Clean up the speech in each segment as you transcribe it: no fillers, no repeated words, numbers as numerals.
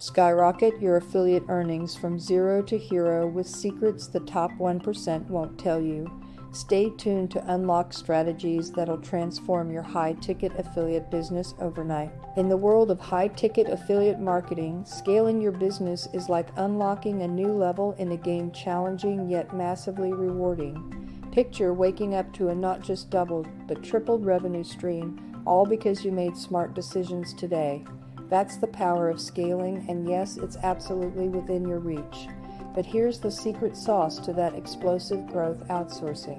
Skyrocket your affiliate earnings from zero to hero with secrets the top 1% won't tell you. Stay tuned to unlock strategies that'll transform your high-ticket affiliate business overnight. In the world of high-ticket affiliate marketing, scaling your business is like unlocking a new level in a game challenging yet massively rewarding. Picture waking up to a not just doubled, but tripled revenue stream, all because you made smart decisions today. That's the power of scaling, and yes, it's absolutely within your reach. But here's the secret sauce to that explosive growth: outsourcing.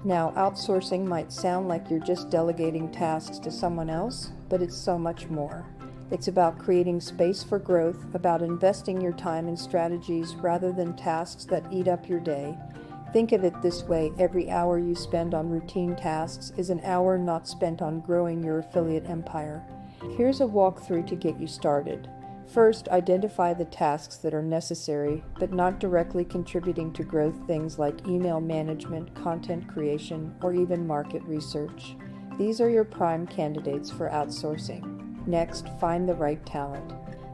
Now, outsourcing might sound like you're just delegating tasks to someone else, but it's so much more. It's about creating space for growth, about investing your time in strategies rather than tasks that eat up your day. Think of it this way: every hour you spend on routine tasks is an hour not spent on growing your affiliate empire. Here's a walkthrough to get you started. First, identify the tasks that are necessary but not directly contributing to growth, things like email management, content creation, or even market research. These are your prime candidates for outsourcing. Next, find the right talent.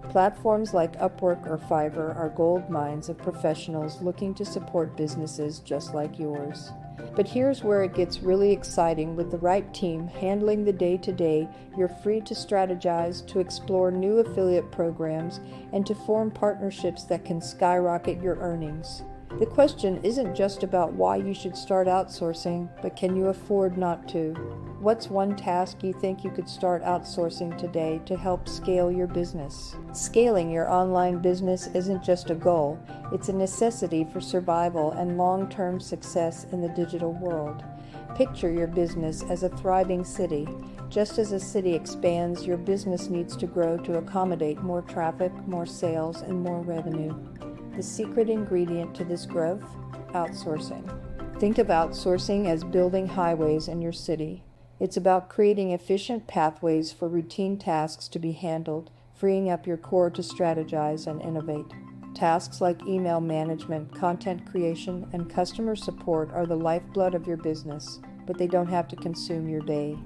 Platforms like Upwork or Fiverr are gold mines of professionals looking to support businesses just like yours. But here's where it gets really exciting. With the right team handling the day-to-day, you're free to strategize, to explore new affiliate programs, and to form partnerships that can skyrocket your earnings. The question isn't just about why you should start outsourcing, but can you afford not to? What's one task you think you could start outsourcing today to help scale your business? Scaling your online business isn't just a goal, it's a necessity for survival and long-term success in the digital world. Picture your business as a thriving city. Just as a city expands, your business needs to grow to accommodate more traffic, more sales, and more revenue. The secret ingredient to this growth? Outsourcing. Think of outsourcing as building highways in your city. It's about creating efficient pathways for routine tasks to be handled, freeing up your core to strategize and innovate. Tasks like email management, content creation, and customer support are the lifeblood of your business, but they don't have to consume your day.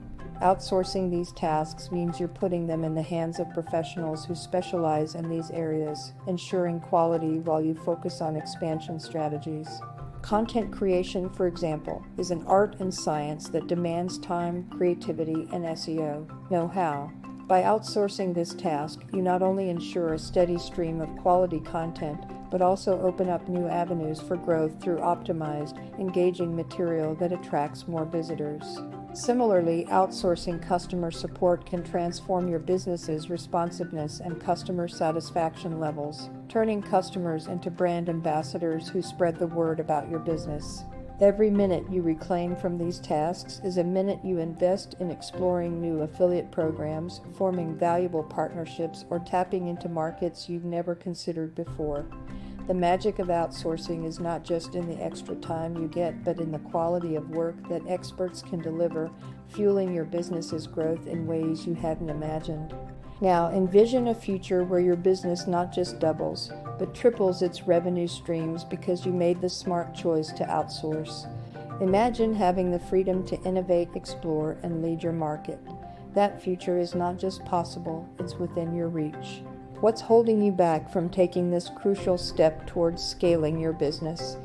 Outsourcing these tasks means you're putting them in the hands of professionals who specialize in these areas, ensuring quality while you focus on expansion strategies. Content creation, for example, is an art and science that demands time, creativity, and SEO know-how. By outsourcing this task, you not only ensure a steady stream of quality content, but also open up new avenues for growth through optimized, engaging material that attracts more visitors. Similarly, outsourcing customer support can transform your business's responsiveness and customer satisfaction levels, turning customers into brand ambassadors who spread the word about your business. Every minute you reclaim from these tasks is a minute you invest in exploring new affiliate programs, forming valuable partnerships, or tapping into markets you've never considered before. The magic of outsourcing is not just in the extra time you get, but in the quality of work that experts can deliver, fueling your business's growth in ways you hadn't imagined. Now, envision a future where your business not just doubles, but triples its revenue streams because you made the smart choice to outsource. Imagine having the freedom to innovate, explore, and lead your market. That future is not just possible, it's within your reach. What's holding you back from taking this crucial step towards scaling your business?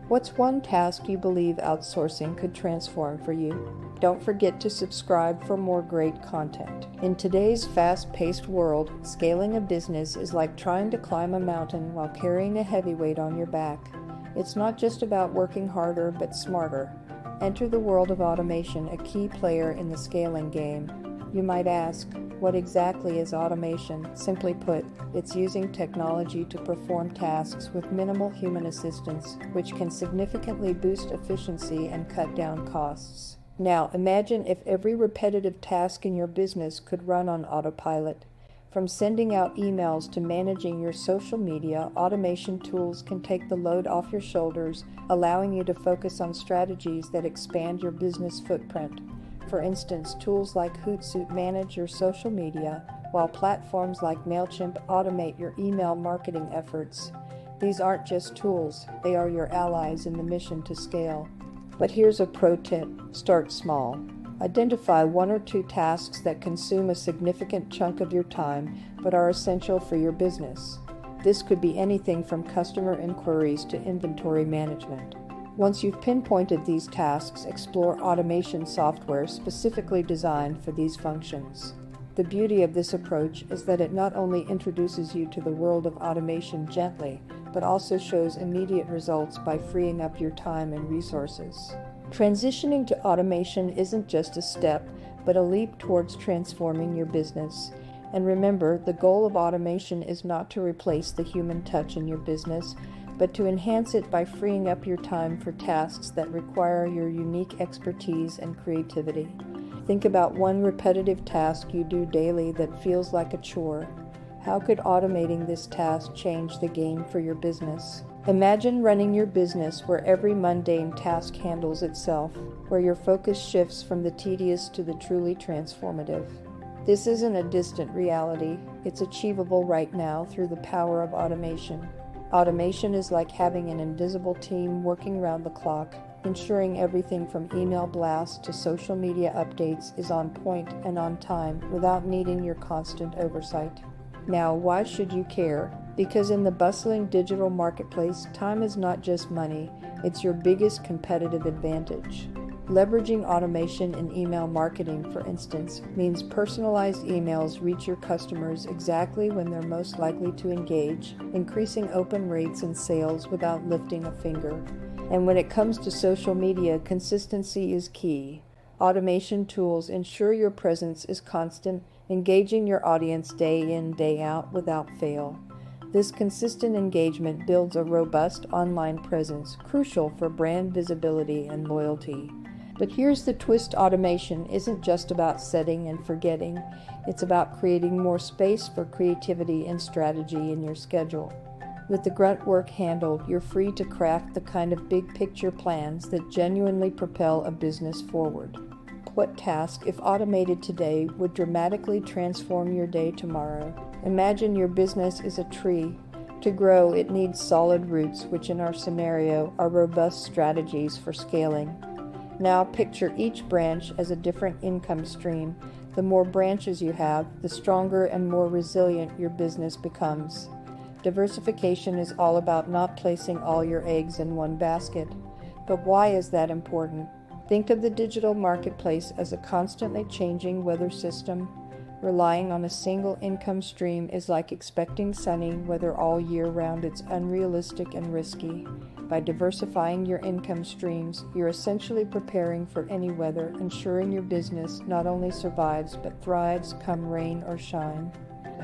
What's one task you believe outsourcing could transform for you? Don't forget to subscribe for more great content. In today's fast-paced world, scaling a business is like trying to climb a mountain while carrying a heavyweight on your back. It's not just about working harder, but smarter. Enter the world of automation, a key player in the scaling game. You might ask, what exactly is automation? Simply put, it's using technology to perform tasks with minimal human assistance, which can significantly boost efficiency and cut down costs. Now, imagine if every repetitive task in your business could run on autopilot. From sending out emails to managing your social media, automation tools can take the load off your shoulders, allowing you to focus on strategies that expand your business footprint. For instance, tools like Hootsuite manage your social media, while platforms like MailChimp automate your email marketing efforts. These aren't just tools, they are your allies in the mission to scale. But here's a pro tip: start small. Identify 1 or 2 tasks that consume a significant chunk of your time but are essential for your business. This could be anything from customer inquiries to inventory management. Once you've pinpointed these tasks, explore automation software specifically designed for these functions. The beauty of this approach is that it not only introduces you to the world of automation gently, but also shows immediate results by freeing up your time and resources. Transitioning to automation isn't just a step, but a leap towards transforming your business. And remember, the goal of automation is not to replace the human touch in your business, but to enhance it by freeing up your time for tasks that require your unique expertise and creativity. Think about one repetitive task you do daily that feels like a chore. How could automating this task change the game for your business? Imagine running your business where every mundane task handles itself, where your focus shifts from the tedious to the truly transformative. This isn't a distant reality. It's achievable right now through the power of automation. Automation is like having an invisible team working around the clock, ensuring everything from email blasts to social media updates is on point and on time without needing your constant oversight. Now, why should you care? Because in the bustling digital marketplace, time is not just money, it's your biggest competitive advantage. Leveraging automation in email marketing, for instance, means personalized emails reach your customers exactly when they're most likely to engage, increasing open rates and sales without lifting a finger. And when it comes to social media, consistency is key. Automation tools ensure your presence is constant, engaging your audience day in, day out without fail. This consistent engagement builds a robust online presence, crucial for brand visibility and loyalty. But here's the twist: automation isn't just about setting and forgetting. It's about creating more space for creativity and strategy in your schedule. With the grunt work handled, you're free to craft the kind of big picture plans that genuinely propel a business forward. What task, if automated today, would dramatically transform your day tomorrow? Imagine your business is a tree. To grow, it needs solid roots, which in our scenario are robust strategies for scaling. Now picture each branch as a different income stream. The more branches you have, the stronger and more resilient your business becomes. Diversification is all about not placing all your eggs in one basket. But why is that important? Think of the digital marketplace as a constantly changing weather system. Relying on a single income stream is like expecting sunny weather all year round. It's unrealistic and risky. By diversifying your income streams, you're essentially preparing for any weather, ensuring your business not only survives but thrives come rain or shine.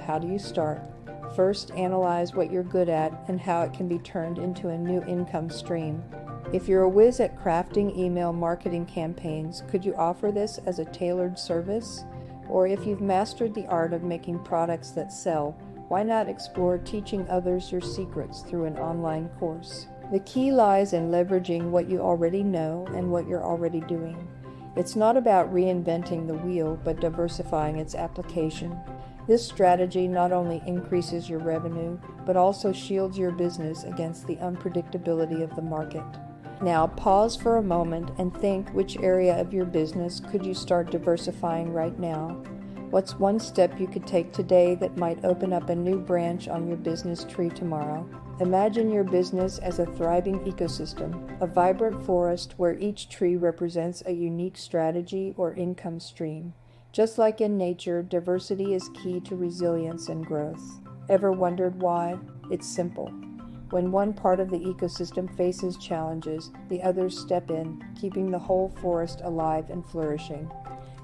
How do you start? First, analyze what you're good at and how it can be turned into a new income stream. If you're a whiz at crafting email marketing campaigns, could you offer this as a tailored service? Or if you've mastered the art of making products that sell, why not explore teaching others your secrets through an online course? The key lies in leveraging what you already know and what you're already doing. It's not about reinventing the wheel, but diversifying its application. This strategy not only increases your revenue, but also shields your business against the unpredictability of the market. Now pause for a moment and think, which area of your business could you start diversifying right now? What's one step you could take today that might open up a new branch on your business tree tomorrow? Imagine your business as a thriving ecosystem, a vibrant forest where each tree represents a unique strategy or income stream. Just like in nature, diversity is key to resilience and growth. Ever wondered why? It's simple. When one part of the ecosystem faces challenges, the others step in, keeping the whole forest alive and flourishing.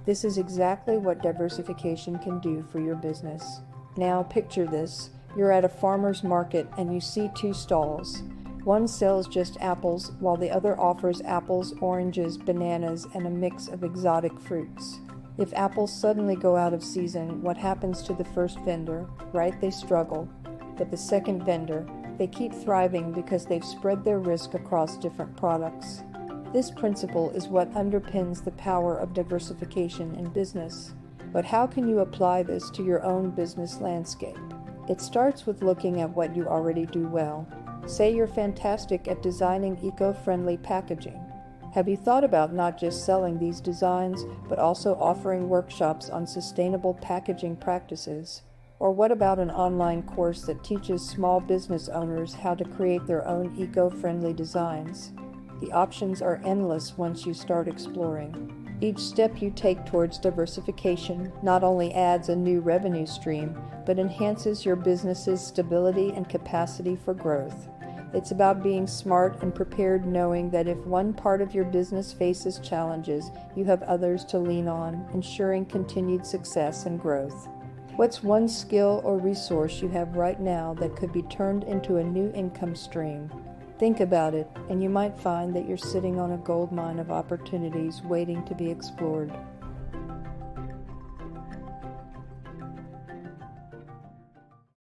This is exactly what diversification can do for your business. Now picture this. You're at a farmer's market and you see two stalls. One sells just apples, while the other offers apples, oranges, bananas, and a mix of exotic fruits. If apples suddenly go out of season, what happens to the first vendor? Right, they struggle. But the second vendor, they keep thriving because they've spread their risk across different products. This principle is what underpins the power of diversification in business. But how can you apply this to your own business landscape? It starts with looking at what you already do well. Say you're fantastic at designing eco-friendly packaging. Have you thought about not just selling these designs, but also offering workshops on sustainable packaging practices? Or what about an online course that teaches small business owners how to create their own eco-friendly designs? The options are endless once you start exploring. Each step you take towards diversification not only adds a new revenue stream, but enhances your business's stability and capacity for growth. It's about being smart and prepared, knowing that if one part of your business faces challenges, you have others to lean on, ensuring continued success and growth. What's one skill or resource you have right now that could be turned into a new income stream? Think about it, and you might find that you're sitting on a goldmine of opportunities waiting to be explored.